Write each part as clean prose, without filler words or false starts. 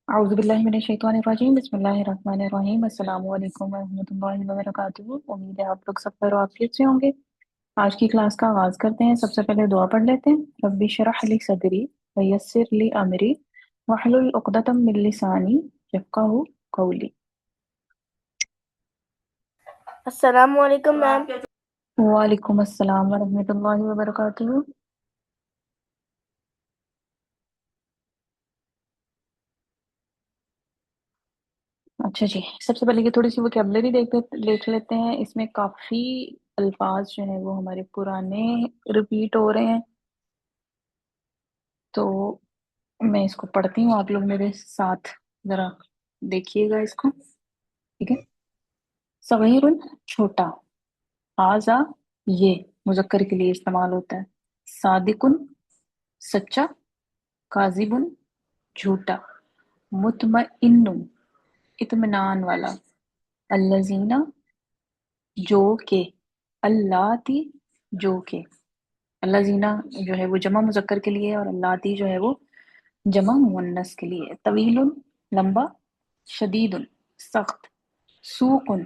अऊज़ु बिल्लाहि मिनश शैतानिर रजीम बिस्मिल्लाहिर रहमानिर रहीम अस्सलामु अलैकुम व रहमतुल्लाहि व बरकातुहू। उम्मीद है आप लोग सब खैर आफियत से होंगे। आज की क्लास का आगाज करते हैं। सबसे पहले दुआ पढ़ लेते हैं। रब्बि शरह ली सदरी व यस्सिर ली अमरी वहलुल उक़दतम मिन लिसानी यफ़क़हू क़ौली। अस्सलामु अलैकुम मैम। वालेकुम अस्सलाम व रहमतुल्लाहि व बरकातुहू। अच्छा जी, सबसे पहले ये थोड़ी सी वोकैबुलरी देख लेते हैं। इसमें काफी अल्फाज जो है वो हमारे पुराने रिपीट हो रहे हैं, तो मैं इसको पढ़ती हूँ, आप लोग मेरे साथ जरा देखिएगा इसको। ठीक है। सगीरुन छोटा, हाजा ये मुजक्कर के लिए इस्तेमाल होता है। सादिकुन सच्चा, काजिबुन झूठा, मुतमइन्नुन इत्मीनान वाला, अल्लजीना जो के, अल्लाती जो के। अल्लाजीना जो है वो जमा मुजक्कर के लिए है और अल्लाती जो है वो जमा मुअन्नस के लिए है। तवीलुन लंबा, शदीदुन सख्त, सूकुन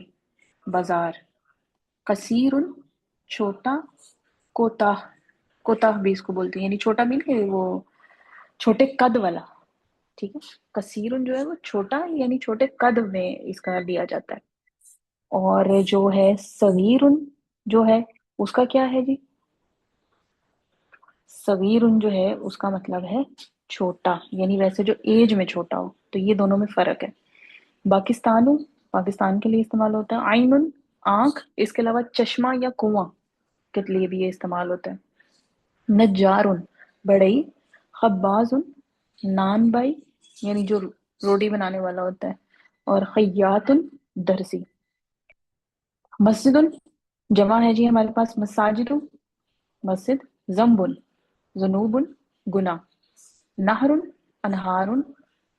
बाजार, कसीरुन छोटा, कोताह कोताह भी इसको बोलते हैं, यानी छोटा मीन के वो छोटे कद वाला। ठीक है। कसीरुन जो है वो छोटा यानी छोटे कद में इसका लिया जाता है। और जो है सगीरुन जो है उसका क्या है जी? सगीरुन जो है उसका मतलब है छोटा, यानी वैसे जो एज में छोटा हो, तो ये दोनों में फर्क है। पाकिस्तानु पाकिस्तान के लिए इस्तेमाल होता है। आइनुन आंख, इसके अलावा चश्मा या कुआं के लिए भी ये इस्तेमाल होता है। नज्जारुन बढ़ई, खब्बाजुन नान बाई यानी जो रोटी बनाने वाला होता है, और खैयातुन दर्जी। मस्जिदुन जमा है जी हमारे पास मसाजिदु मस्जिद, जम्बुन जुनूबुन गुना, नहरुन अनहारुन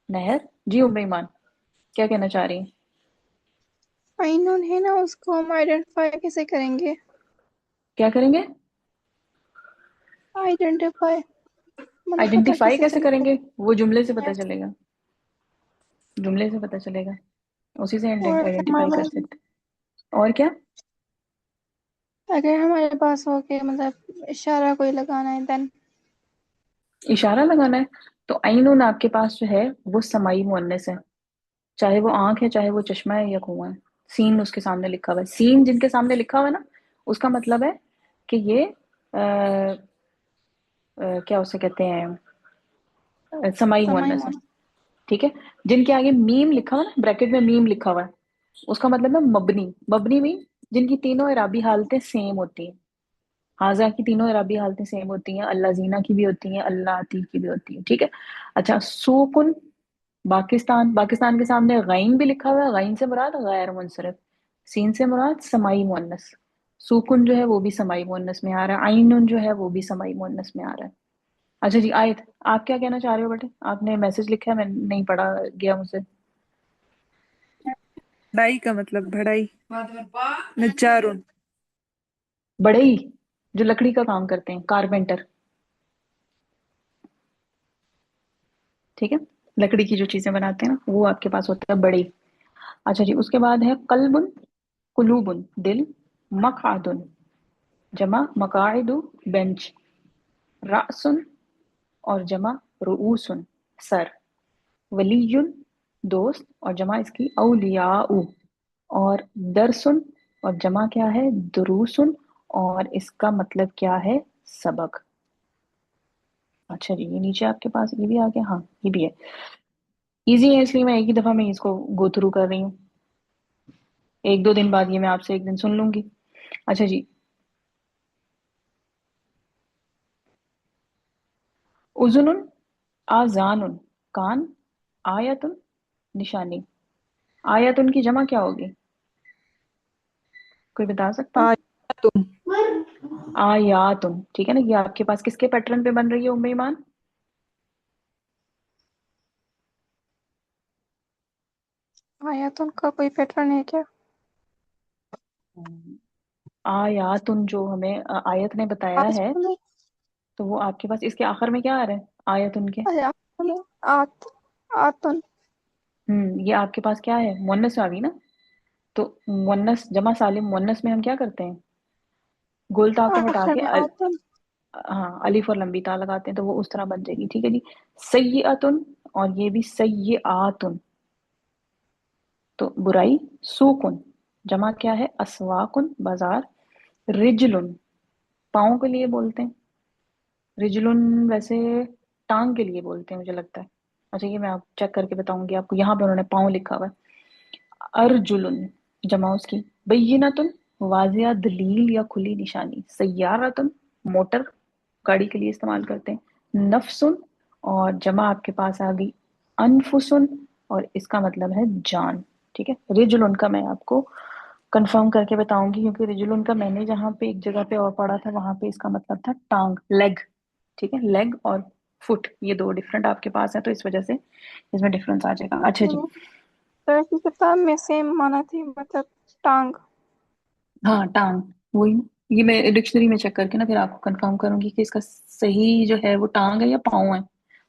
नहर। जी उम्मे ईमान क्या कहना चाह रही हैं? आइनून है ना, उसको हम आइडेंटिफाई कैसे करेंगे? क्या करेंगे? आइडेंटिफाई मतलब पता आइडेंटिफाई कैसे कैसे चलेगा? करेंगे? वो जुमले से पता चलेगा, जुमले से पता चलेगा, उसी से और आइडेंटिफाई कर हमारे सकते। और क्या? अगर हमारे पास हो के मतलब इशारा कोई लगाना है देन इशारा लगाना है तो आइनुन आपके पास जो है वो समाई मुअन्नस है, चाहे वो आंख है, चाहे वो चश्मा है या कुआं है। सीन उसके सामने लिखा हुआ है, सीन जिनके सामने लिखा हुआ है ना, उसका मतलब है कि ये क्या उसे कहते हैं, समाई समय मुअन्नस है। मोन। ठीक है। जिनके आगे मीम लिखा हुआ है ना, ब्रैकेट में मीम लिखा हुआ है, उसका मतलब है मबनी। मबनी मीन जिनकी तीनों इराबी हालतें सेम होती हैं। हाजा की तीनों इराबी हालतें सेम होती हैं, अल्लाह जीना की भी होती हैं, अल्लाह आती की भी होती है। ठीक है। अच्छा, सूकुन पाकिस्तान, पाकिस्तान के सामने गैन भी लिखा हुआ है, गैन से मुराद गैर मुनसरिफ, सीन से मुराद समाई मुअन्नस। सूकुन जो है वो भी समाई मुअन्नस में आ रहा है, आइनुन जो है वो भी समाई मुअन्नस में आ रहा है। अच्छा जी, आयत आप क्या कहना चाह रहे हो बेटे? आपने मैसेज लिखा है, मैं नहीं पढ़ा गया मुझसे। बढ़ाई का मतलब बढ़ाई। नज्जारुन बढ़ई जो लकड़ी का काम करते हैं, कारपेंटर। ठीक है। लकड़ी की जो चीजें बनाते हैं ना, वो आपके पास होता है बढ़ई। अच्छा जी, उसके बाद है कल्बुन कुलूबुन दिल, मकआदुन जमा मकाइदु बेंच, रासुन और जमा रुऊसुन सर, वलीयुन दोस्त और जमा इसकी औलियाउ, और दरसुन और जमा क्या है दुरूसुन, और इसका मतलब क्या है सबक। अच्छा जी, ये नीचे आपके पास ये भी आ गया, हाँ ये भी है। इजी है इसलिए मैं एक ही दफा में इसको गो थ्रू कर रही हूँ, एक दो दिन बाद ये मैं आपसे एक दिन सुन लूंगी। अच्छा जी, उजुनुन आजानुन कान, आयतुन निशानी। आयतुन की जमा क्या होगी? कोई बता सकता है? आयतुन आयातुन। ठीक है ना, ये आपके पास किसके पैटर्न पे बन रही है उम्मे ईमान? आयतन का कोई पैटर्न है क्या? आयातुन जो हमें आयत ने बताया आज है, बोलो। तो वो आपके पास इसके आखिर में क्या आ रहा है आयतुन के? आयतन आत आतन یہ آپ کے پاس کیا ہے، مونس آ گئی نا، تو مونس جمع سالم مونس میں ہم کیا کرتے ہیں، گول تا کو ہٹا کے آتن ہاں الف اور لمبی تا لگاتے ہیں، تو وہ اس طرح بن جائے گی. ٹھیک ہے جی. سیئتن، اور یہ بھی سیئاتن، تو برائی. سوکن، جمع کیا ہے، اسواقن بازار. رجلن، پاؤں کے لیے بولتے ہیں. رجلن ویسے ٹانگ کے لیے بولتے ہیں مجھے لگتا ہے. اچھا یہ میں آپ چیک کر کے بتاؤں گی آپ کو، یہاں پہ انہوں نے پاؤں لکھا ہوا ہے. ارجلن، جمع اس کی. بینتن، واضح دلیل یا کھلی نشانی. سیارتن، موٹر، گاڑی کے لیے استعمال کرتے ہیں. نفسن، اور جمع آپ کے پاس آ گئی انفسن، اور اس کا مطلب ہے جان. ٹھیک ہے. رجلن کا میں آپ کو کنفرم کر کے بتاؤں گی، کیونکہ رجلن کا میں نے جہاں پہ ایک جگہ پہ اور پڑھا تھا وہاں پہ اس کا مطلب تھا ٹانگ، لیگ. ٹھیک ہے. لیگ اور فٹ یہ دو ڈفرنٹ آپ کے پاس ہے، تو اس وجہ سے اس میں ڈفرنس آ جائے گا. اچھا جی. کی کتاب میں سیم مانا تھی، مطلب ٹانگ. ہاں ٹانگ، وہی نا. یہ میں ڈکشنری میں چیک کر کے نا پھر آپ کو کنفرم کروں گی کہ اس کا صحیح جو ہے وہ ٹانگ ہے یا پاؤں ہے.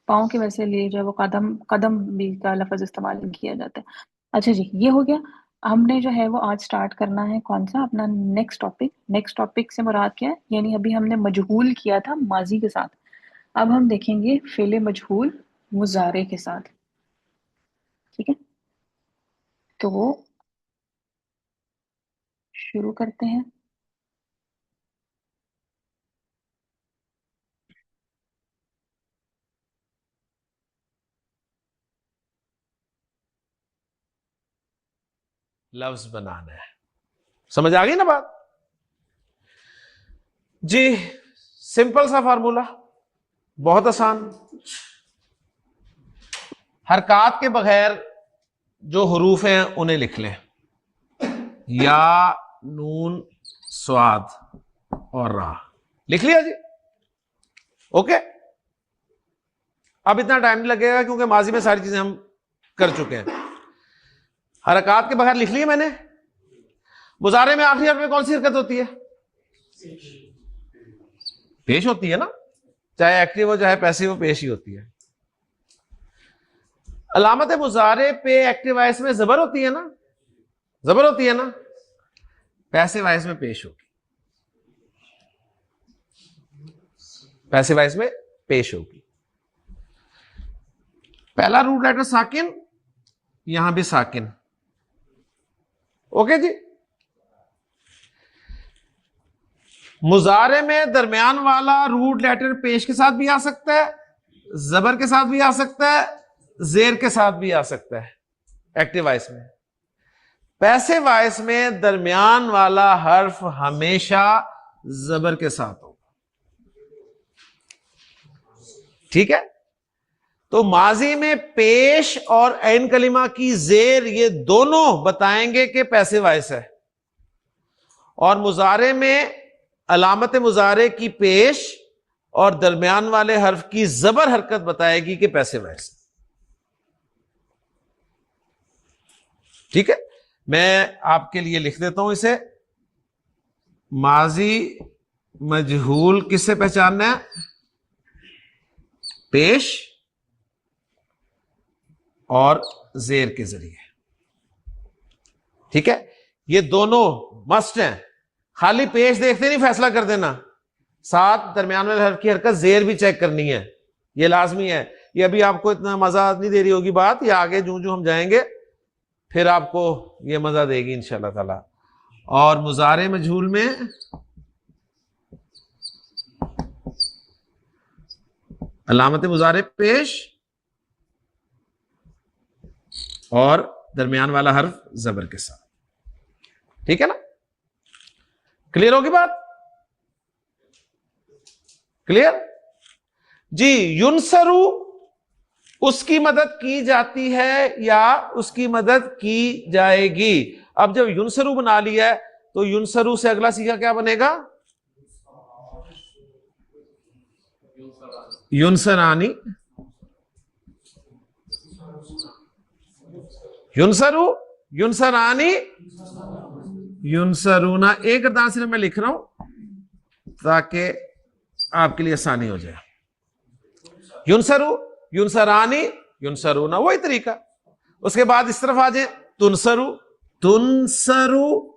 پاؤں کے ویسے لیے جو ہے وہ قدم، قدم بھی کا لفظ استعمال کیا جاتا ہے. اچھا جی یہ ہو گیا. ہم نے جو ہے وہ آج سٹارٹ کرنا ہے کون سا اپنا نیکسٹ ٹاپک. نیکسٹ ٹاپک سے مراد کیا ہے، یعنی ابھی ہم نے مجہول کیا تھا ماضی کے ساتھ، اب ہم دیکھیں گے فعل مجہول مضارع کے ساتھ. ٹھیک ہے. تو وہ شروع کرتے ہیں. لفظ بنانا ہے. سمجھ آ گئی نا بات جی؟ سمپل سا فارمولا، بہت آسان. حرکات کے بغیر جو حروف ہیں انہیں لکھ لیں. یا، نون، سواد اور را. لکھ لیا جی؟ اوکے. اب اتنا ٹائم نہیں لگے گا کیونکہ ماضی میں ساری چیزیں ہم کر چکے ہیں. حرکات کے بغیر لکھ لیے میں نے. مضارع میں آخری حرف میں کون سی حرکت ہوتی ہے؟ پیش ہوتی ہے نا، چاہے ایکٹیو ہو چاہے پیسیو ہو، پیش ہی ہوتی ہے. علامت مضارع پہ ایکٹیو وائس میں زبر ہوتی ہے نا، زبر ہوتی ہے نا. پیسے وائس میں پیش ہوگی، پیسے وائس میں پیش ہوگی. پہلا روٹ لیٹر ساکن، یہاں بھی ساکن. اوکے جی. مضارع میں درمیان والا روٹ لیٹر پیش کے ساتھ بھی آ سکتا ہے، زبر کے ساتھ بھی آ سکتا ہے، زیر کے ساتھ بھی آ سکتا ہے ایکٹیو وائس میں. پیسے وائس میں درمیان والا حرف ہمیشہ زبر کے ساتھ ہوگا. ٹھیک ہے. تو ماضی میں پیش اور عین کلمہ کی زیر یہ دونوں بتائیں گے کہ پیسے وائس ہے، اور مضارع میں علامت مضارع کی پیش اور درمیان والے حرف کی زبر حرکت بتائے گی کہ پیسے وائس. ٹھیک ہے. میں آپ کے لیے لکھ دیتا ہوں اسے. ماضی مجہول کس سے پہچاننا ہے؟ پیش اور زیر کے ذریعے. ٹھیک ہے. یہ دونوں مسٹ ہیں. خالی پیش دیکھتے نہیں فیصلہ کر دینا، ساتھ درمیان والے حرف کی حرکت زیر بھی چیک کرنی ہے، یہ لازمی ہے. یہ ابھی آپ کو اتنا مزہ نہیں دے رہی ہوگی بات، یہ آگے جو ہم جائیں گے پھر آپ کو یہ مزہ دے گی انشاءاللہ تعالی. اور مضارع مجہول میں علامت مضارع پیش اور درمیان والا حرف زبر کے ساتھ. ٹھیک ہے نا؟ کلیئر ہوگی بات؟ کلیئر جی. ینصرو اس کی مدد کی جاتی ہے یا اس کی مدد کی جائے گی. اب جب ینصرو بنا لیا ہے تو ینصرو سے اگلا صیغہ کیا بنے گا؟ ینصرانی. ینصرو، ینصرانی، ینصرونا. ایک کردار صرف میں لکھ رہا ہوں تاکہ آپ کے لیے آسانی ہو جائے. ینصرو، ینصرانی، ینصرونا، وہی طریقہ. اس کے بعد اس طرف آ جائیں, تنسرو, تنسرو,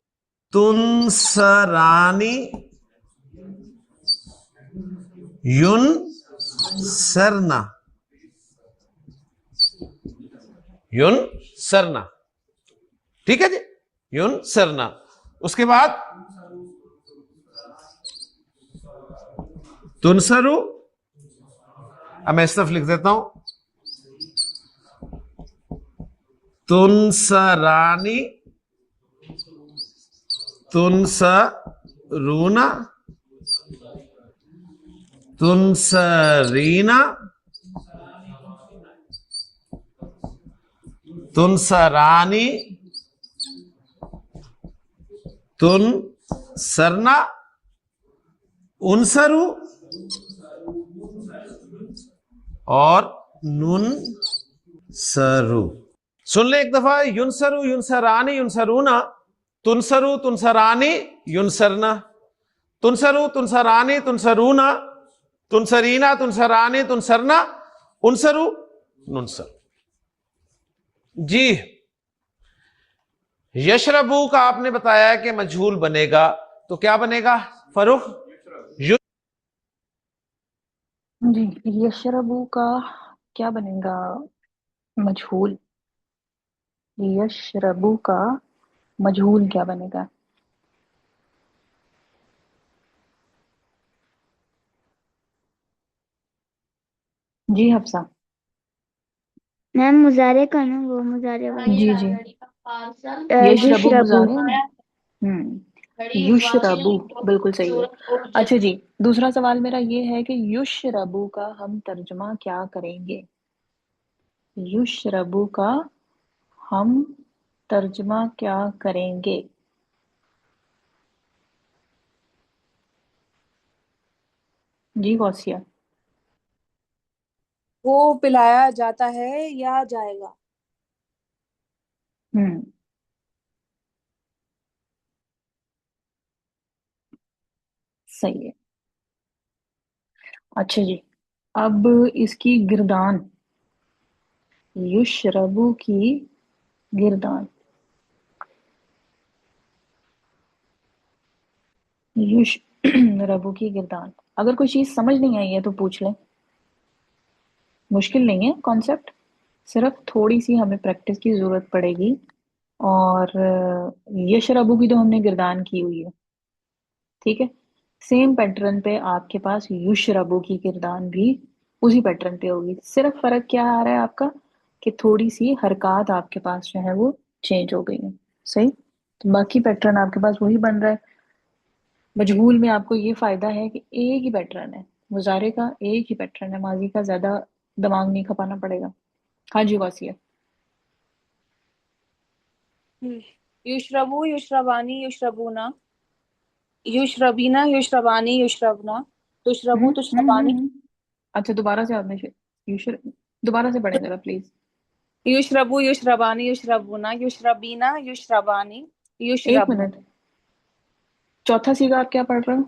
تنسرانی, ینسرنا, ینسرنا. ٹھیک ہے جی, ینسرنا. اس کے بعد تنسرو, اب میں اس طرف لکھ دیتا ہوں, تنسرانی, تنسرونا, تنسرینا, تنسرانی, تنسرنا, انسرو اور ننسرو. سن لیں ایک دفعہ, ینسرو, ینسرانی, ینسرونا, تنسرو, تنسرانی, ینسرنا, تنسرو, تنسرانی, تنسرونا, تنسرینا, تنسرانی, تنسرنا, انسرو, ننسر. جی یشربو کا آپ نے بتایا کہ مجہول بنے گا, تو کیا بنے گا فاروق؟ جی یشربو کا کیا بنے گا مجہول؟ یشربو کا مجہول کیا بنے گا؟ جی حفصہ. میم مضارع کا نا, وہ مضارع والا. جی جی, یشربو مضارع ہے نا. یشربو بالکل صحیح ہے. اچھا جی, دوسرا سوال میرا یہ ہے کہ یشربو کا ہم ترجمہ کیا کریں گے؟ یشربو کا ہم ترجمہ کیا کریں گے؟ جی غوثیہ. وہ پلایا جاتا ہے یا جائے گا. صحیح ہے. اچھا جی, اب اس کی گردان, یشربو کی گردان, یشربو کی گردان. اگر کوئی چیز سمجھ نہیں آئی ہے تو پوچھ لیں, مشکل نہیں ہے کانسیپٹ, صرف تھوڑی سی ہمیں پریکٹس کی ضرورت پڑے گی. اور یشربو کی تو ہم نے گردان کی ہوئی ہے, ٹھیک ہے. سیم پیٹرن پہ آپ کے پاس یشربو کی گردان بھی اسی پیٹرن پہ ہوگی. صرف فرق کیا آ رہا ہے آپ کا کہ تھوڑی سی حرکات آپ کے پاس جو ہے وہ چینج ہو گئی ہیں. صحیح, تو باقی پیٹرن آپ کے پاس وہی بن رہا ہے. مجہول میں آپ کو یہ فائدہ ہے کہ ایک ہی پیٹرن ہے, مضارع کا ایک ہی پیٹرن ہے, ماضی کا زیادہ دماغ نہیں کھپانا پڑے گا. ہاں جی واسیہ. یشربو, یشربانی, یشربونا, یشربینا, یشربانی, یشربنا, تشربو, تشربانی. اچھا دوبارہ سے آپ نے دوبارہ سے پڑھیں ذرا پلیز. یشربو, یشربانی, یشربونا, یشربینا, یشربانی, ایک یشربنا. منٹ, چوتھا سیگا آپ کیا پڑھ رہے ہو؟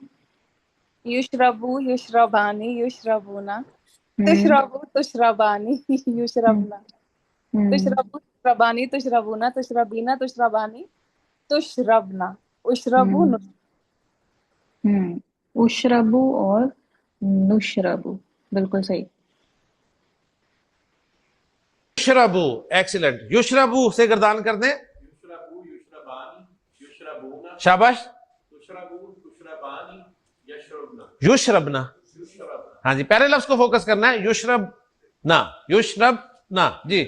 یشربو, یشربانی, یشربونا, تشربو, تشربانی, یشربنا, تشربو, تشربانی, تشربونا, تشربینا, تشربانی, تشربنا, اشربو, اشربو اور نشربو, بالکل صحیح. یشربو, ایکسیلنٹ. یشربو سے گردان کر دیں, شاباش. یشربنا, ہاں جی, پہلے لفظ کو فوکس کرنا ہے. یشربنا, یشربنا. جی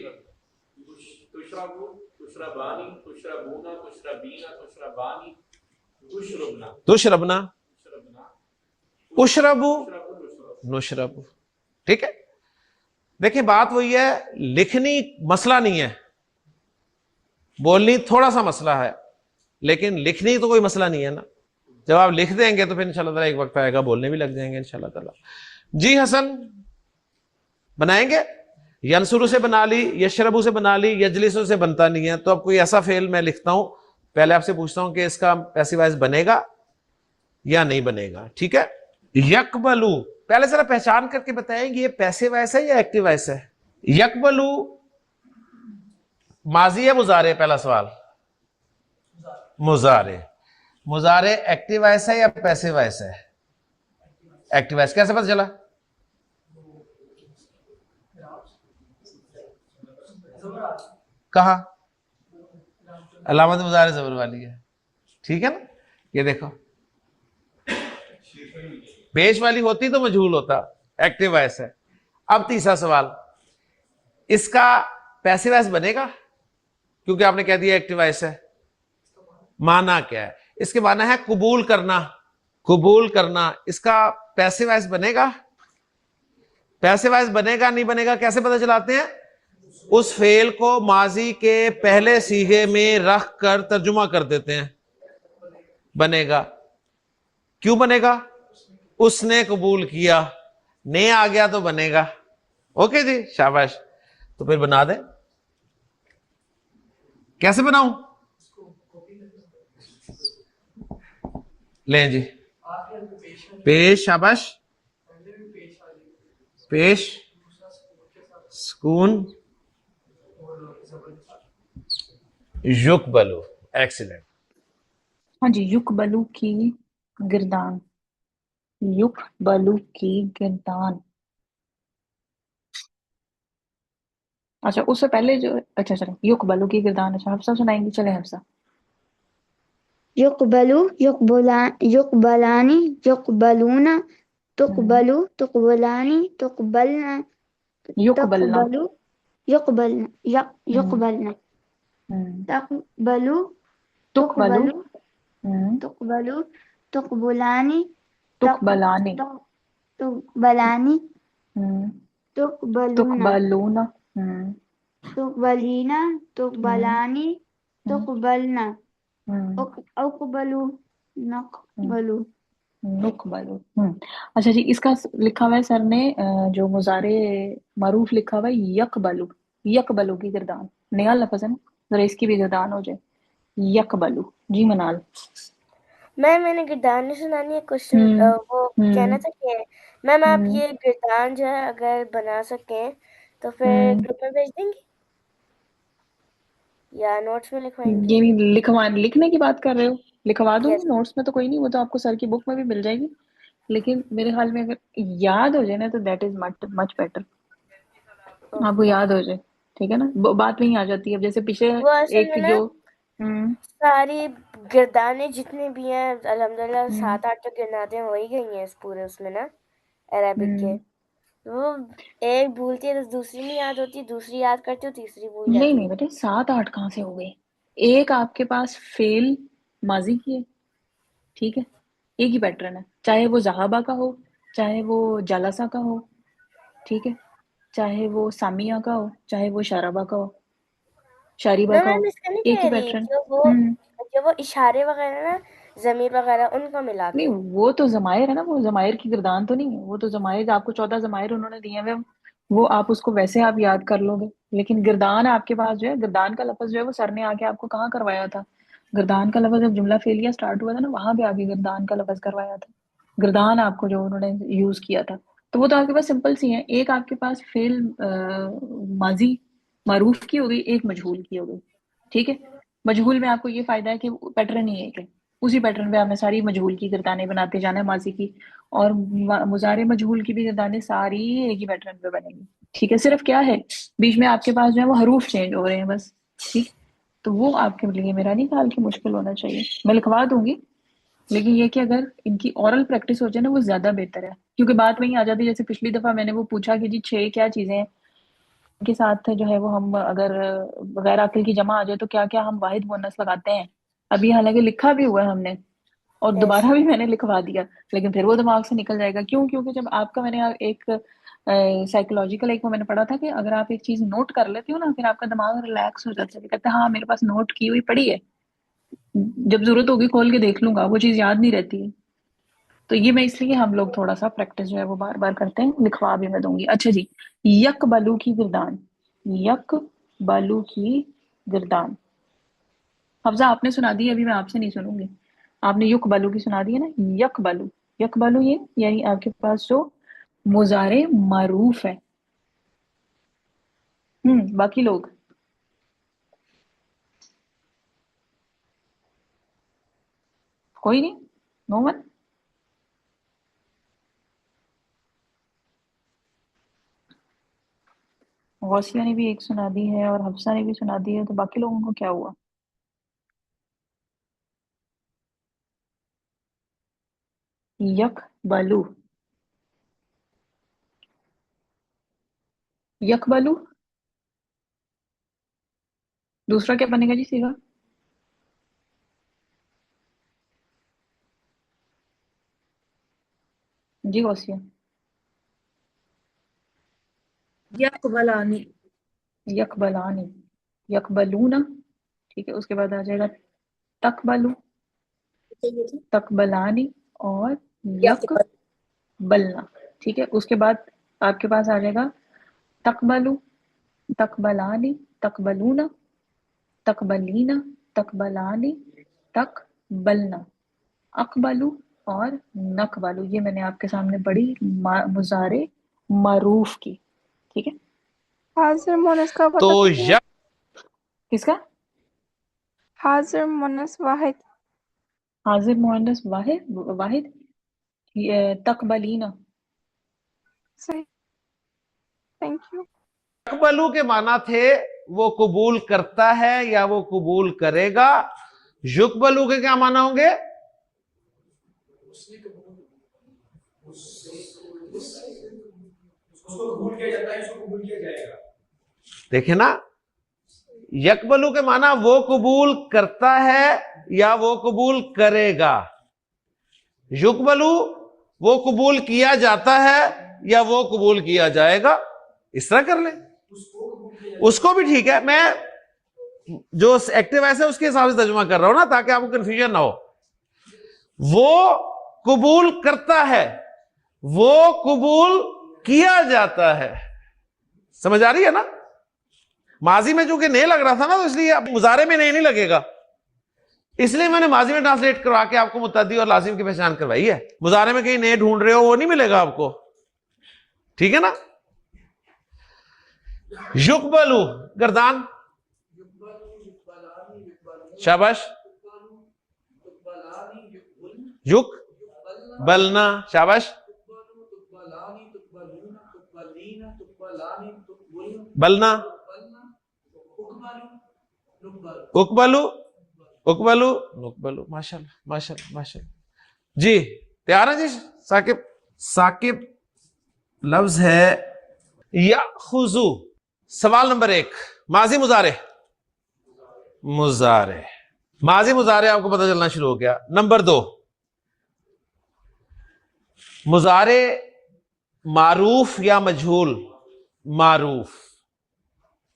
تشربنا, اشربو, نشربو. ٹھیک ہے, دیکھیں بات وہی ہے, لکھنی مسئلہ نہیں ہے, بولنی تھوڑا سا مسئلہ ہے, لیکن لکھنی تو کوئی مسئلہ نہیں ہے نا. جب آپ لکھ دیں گے تو پھر انشاءاللہ تعالیٰ ایک وقت آئے گا بولنے بھی لگ جائیں گے انشاءاللہ تعالیٰ. جی حسن, بنائیں گے. ینسرو سے بنا لی, یشربو سے بنا لی, یجلسو سے بنتا نہیں ہے. تو اب کوئی ایسا فعل میں لکھتا ہوں, پہلے آپ سے پوچھتا ہوں کہ اس کا پیسو وائز بنے گا یا نہیں بنے گا. ٹھیک ہے, یقبلو, پہلے ذرا پہچان کر کے بتائیں گے یہ پیسو وائز ہے یا ایکٹیو وائز ہے. یقبلو माजी है मुजारे, पहला सवाल। मुजारे, मुजारे एक्टिव वॉइस है या पैसिव वॉइस है? Active voice. कैसे पता चला? कहा? अलामत मुजारे जबर वाली है, ठीक है ना? ये देखो, पेश वाली होती तो मजहूल होता, एक्टिव वॉइस है। अब तीसरा सवाल, इसका पैसिव वॉइस बनेगा? क्योंकि आपने कह दिया एक्टिव वॉइस है। माना क्या है? इसके माना है कबूल करना, कबूल करना। इसका पैसिव वॉइस बनेगा? पैसिव वॉइस बनेगा नहीं बनेगा कैसे पता चलाते हैं? उस फेल को माजी के पहले सीगे में रख कर तर्जुमा कर देते हैं। बनेगा। क्यों बनेगा? उसने कबूल किया, ने आ गया तो बनेगा। ओके जी, शाबाश। तो फिर बना दे। कैसे बनाऊं? लें जी, पेश, शाबाश, पेश, सुकून, युकबलु। एक्सीलेंट। हाँ जी, युकबलू की गिरदान, युकबलू की गिरदान। अच्छा, उससे पहले जो, अच्छा चलो, युकबलू की गिरदान। अच्छा, हफ्सा सुनाएंगी, चले हफ्सा। युकबलु, युकबलानी, युकबलूना, तुकबलु, तुकबलानी, तुकबलना, युकबलना। तकबलु, युकबलना, युकबलना, तकबलु, तुकबलू। तुकबलु, तुकबलु, तुकबलानी, तुकबलानी। तुकबलानी, हम्म, तुकबलूना, तुकबलूना। तुकबलीना, तुकबलानी, तुकबलना, हम्म, उकबलु, नकबलु। नुकबलू। अच्छा जी, इसका लिखा हुआ है सर ने, जो मुजारे मरूफ लिखा हुआ है यकबलू, यकबलू की गिरदान। नया लफ्ज है ना, जरा इसकी भी गिरदान हो जाए। यकबलू जी मनाल। मैंने गिरदान नहीं सुनानी है, क्वेश्चन हम्म वो कहना हम्म था कि मैम आप हम्म ये गिरदान जो है अगर बना सकें तो फिर हम्म ग्रुप में भेज देंगी या नोट्स में लिखवाएंगी? ये नहीं लिखवा, लिखने की बात कर रहे हो? लिखवा दूंगी, यस। नोट्स में तो कोई नहीं, वो तो आपको सर की बुक में भी मिल जाएगी। लेकिन मेरे ख्याल में अगर याद हो जाए ना तो that is much much better. आपको ओके। याद हो जाए, ठीक है ना, बात वही आ जाती है। अब जैसे पीछे वो असल एक में ना जो हम्म सारी गिरदानें जितनी भी हैं अल्हम्दुलिल्लाह हम्म 7-8 तो गिरदानें हो ही गई हैं इस पूरे उसमें ना अरेबिक के। हम्म वो एक भूलती है तो दूसरी नहीं याद होती, दूसरी याद करती हो तीसरी भूल नहीं जाती नहीं है। बेटे, 7-8 कहाँ से हो गए? एक आपके पास फेल माजी की है, ठीक है, एक ही पैटर्न है, चाहे वो जहाबा का हो, चाहे वो जलसा का हो, ठीक है, चाहे वो सामिया का हो, चाहे वो शराबा का हो, शारिबा ना का हो, मैम इसका नहीं एक ही कह रही, पैटर्न। हम्म जो वो इशारे वगैरह ना जमीर वगैरह उनको मिला नहीं, के। वो तो जमायर है ना, वो जमायर की गिरदान तो नहीं है। वो तो जमायर, आपको 14 जमायर उन्होंने दिए हुए, वो आप उसको वैसे आप याद कर लोगे। लेकिन गिरदान आपके पास जो है, गिरदान का लफ्ज जो है वो सर ने आके आपको कहाँ करवाया था? गिरदान का लफ्ज जब जुमला फेलिया स्टार्ट हुआ था ना, वहां पे आके गिरदान का लफ्ज करवाया था। गिरदान आपको जो उन्होंने यूज किया था, तो वो तो आपके पास सिंपल सी है। एक आपके पास फेल माजी मारूफ की हो गई, एक मजहूल की हो गई, ठीक है। मजहूल में आपको ये फायदा है कि पैटर्न ही एक है, उसी पैटर्न पे हमें सारी मजहूल की गिरदानें बनाते जाना है माजी की। और मुजारे मजहूल की भी गिरदानें सारी एक ही पैटर्न पे बनेंगी, ठीक है। सिर्फ क्या है, बीच में आपके पास जो है वो हरूफ चेंज हो रहे हैं बस, ठीक। तो वो आपके लिए मेरा नहीं ख्याल कि मुश्किल होना चाहिए, मैं लिखवा दूंगी। लेकिन ये कि अगर इनकी ओरल प्रैक्टिस हो जाए ना, वो ज्यादा बेहतर है। क्योंकि बात वही आ जाती है, जैसे पिछली दफा मैंने वो पूछा कि जी 6 क्या चीजें हैं के साथ जो है वो हम अगर गैर अक्ल की जमा आ जाए तो क्या क्या हम वाहिद मुअन्नस लगाते हैं। अभी हालांकि लिखा भी हुआ है हमने, और यस। दोबारा भी मैंने लिखवा दिया, लेकिन फिर वो दिमाग से निकल जाएगा। क्यों? क्योंकि जब आपका, मैंने एक साइकोलॉजिकल एक वो मैंने पढ़ा था कि अगर आप एक चीज नोट कर लेते हो ना, फिर आपका दिमाग रिलैक्स हो जाता है, कहते हैं हाँ मेरे पास नोट की हुई पड़ी है, जब जरूरत होगी खोल के देख लूंगा, वो चीज याद नहीं रहती है। तो ये मैं इसलिए हम लोग थोड़ा सा प्रैक्टिस जो है वो बार बार करते हैं। लिखवा भी मैं दूंगी। अच्छा जी, यक बलू की गिरदान, यक बलू की गिरदान। हफ्जा आपने सुना दी, अभी मैं आपसे नहीं सुनूंगी। आपने युक बलू की सुना दी है ना, यक बलू। यक बलू ये यानी आपके पास जो मुजारे मरूफ है। बाकी लोग कोई नहीं, नो वन। गौसिया ने भी एक सुना दी है और हफ्सा ने भी सुना दी है, तो बाकी लोगों को क्या हुआ? यक बलू, यक बलू, दूसरा क्या बनेगा जी सीधा? जी गौसिया। यकबलानी। यकबलानी, यकबलूना, ठीक है। उसके बाद आ जाएगा तकबलू, तकबलानी और यक बलना, ठीक है। उसके बाद आपके पास आ जाएगा तकबलू, तकबलानी, तकबलूना, तकबलीना, तकबलानी, तकबलना, अकबलू और नकबलू। ये मैंने आपके सामने पढ़ी मुजारे मरूफ की, ठीक है। हाजिर मुअन्नस का तो पता नहीं। किसका? हाजिर मुअन्नस वाहिद। हाजिर मुअन्नस वाहिद, वाहिद, तकबलीना। सही, थैंक यू। यकबलू के माना थे वो कबूल करता है या वो कबूल करेगा। युकबलू के क्या माना होंगे? देखे ना, यकबलू के माना वो कबूल करता है या वो कबूल करेगा। युकबलू वो कबूल किया जाता है या वो कबूल किया जाएगा। इस तरह कर ले, उसको भी ठीक है। मैं जो एक्टिव ऐसे उसके हिसाब से तर्जुमा कर रहा हूं ना, ताकि आपको कंफ्यूजन ना हो। वो कबूल करता है, वो कबूल किया जाता है। समझ आ रही है ना? माजी में चूंकि नहीं लग रहा था ना, तो इसलिए अब मुजारे में नहीं लगेगा, इसलिए मैंने माजी में ट्रांसलेट करवा के आपको मुतद्दी और लाजिम की पहचान करवाई है। मुजारे में कहीं नए ढूंढ रहे हो, वो नहीं मिलेगा आपको, ठीक है ना। युकबलू गर्दान, शाबाश। युक बलना, शाबाश। बलना, उकबलू, उकबलू, नुकबलू। माशाल्लाह माशाल्लाह माशाल्लाह जी। तैयार है जी साकिब? साकिब लफ्ज है याखुजू। सवाल नंबर 1, माजी मुजारे, मुजारे, माजी मुजारे आपको पता चलना शुरू हो गया। नंबर 2, मुजारे मारूफ या मजहूल। मारूफ,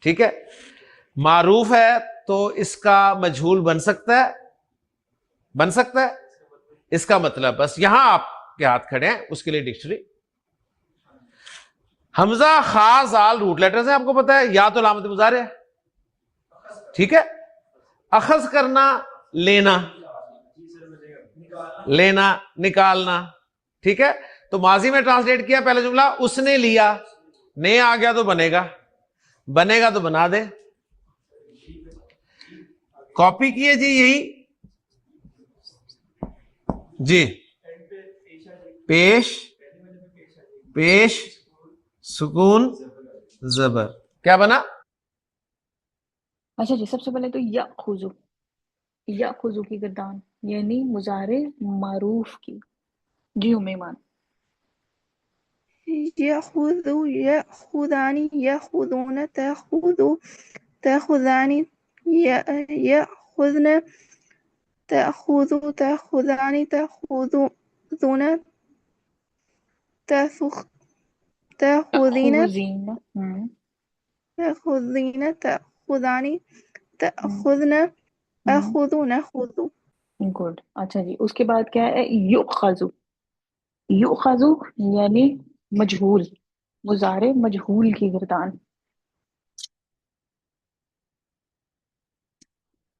ठीक है। मारूफ है तो इसका मजहूल बन सकता है, बन सकता है। इसका मतलब बस यहां आपके हाथ खड़े हैं, उसके लिए डिक्शनरी। हमजा खा जाल रूट लेटर्स है, आपको पता है। या तो लामत मुजारे है, ठीक है। अखज करना, लेना, लेना, निकालना, ठीक है। तो माजी में ट्रांसलेट किया पहला जुमला, उसने लिया। ने आ गया तो बनेगा, बनेगा तो बना दे। कॉपी किए जी यही जी। पेश, पेश, सुकून, जबर, क्या बना? अच्छा जी, सबसे पहले तो याखुजू, याखुजू की गर्दान यानी मुजारे मारूफ की। जी उम्मीमान। यखुदु, यखुदानी, यखुदून, तखुदु, तखुदानी, यखुदन, तखुदु, तखुदानी, तखुदून, तखुदीन, तखुजीन, तखुदीन, तखुदानी, तखुदन, अखुदु, नखुदु। गुड। अच्छा जी, उसके बाद क्या है? युखजू, युखजू यानी मजहूल, मुजारे मजहूल की गर्दान।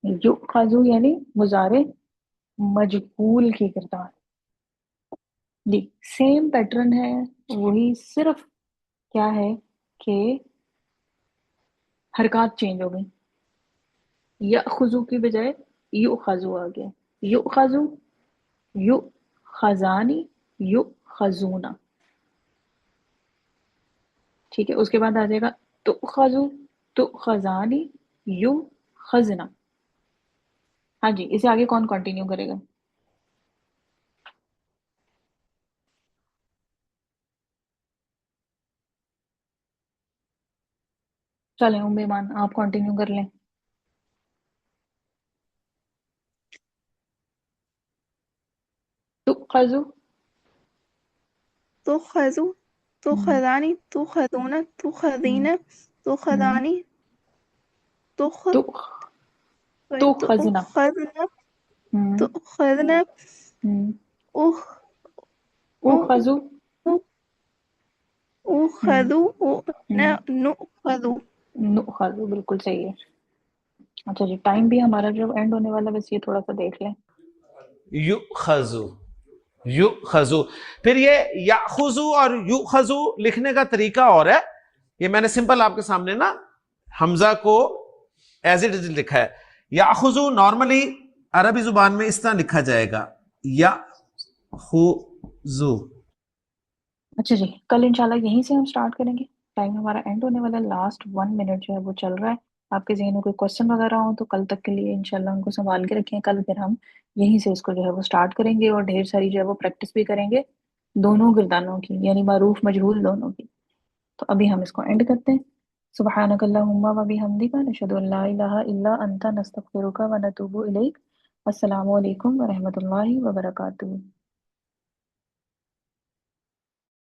युखजू यानी मुजारे मजहूल की गर्दान। जी, सेम पैटर्न है, वही सिर्फ क्या है कि हरकत चेंज हो गई। यखुजू की बजाय युखजू आ गया। युखजू यु खजानी यु खजूना, ठीक है। उसके बाद आ जाएगा तो खजू तो खजानी यु खजना। हाँ जी, इसे आगे कौन कंटिन्यू करेगा? चलें उम्मे ईमान आप कंटिन्यू कर लें। तो खजू तुखज़ु, तुखज़ानी, तुखज़ूना, तुखज़ीना, तुखज़ानी, तुख तो तो खजना तुखज़ना, तुखज़ना, उख ओ खजू उखज़ु, नुखज़ु। खजू, बिल्कुल सही है। अच्छा जी, टाइम भी हमारा जो एंड होने वाला है, बस ये थोड़ा सा देख लें। युखज़ु, युखज़ु। फिर ये याखुज़ु और युखज़ु लिखने का तरीका और है। ये मैंने सिंपल आपके सामने ना हमजा को एज इट इज लिखा है। याखुज़ु नॉर्मली अरबी जुबान में इस तरह लिखा जाएगा, याखुज़ु। अच्छा जी, कल इंशाल्लाह यहीं से हम स्टार्ट करेंगे। टाइम हमारा एंड होने वाला, लास्ट 1 मिनट जो है वो चल रहा है। आपके ज़हन में कोई क्वेश्चन वगैरह हो तो कल तक के लिए इंशाल्लाह उनको संभाल के रखें। कल फिर हम यहीं से इसको जो है वो स्टार्ट करेंगे और ढेर सारी जो है वो प्रैक्टिस भी करेंगे दोनों गिरदानों की, यानी मारूफ मजहूल दोनों की। तो अभी हम इसको एंड करते हैं। सुब्हानकल्लाहुम्मा व बिहम्दिका नशहदु अल्ला इलाहा इल्ला अंता नस्तगफिरुका व नतूबु इलैक। अस्सलामु अलैकुम व रहमतुल्लाहि व बरकातुहू।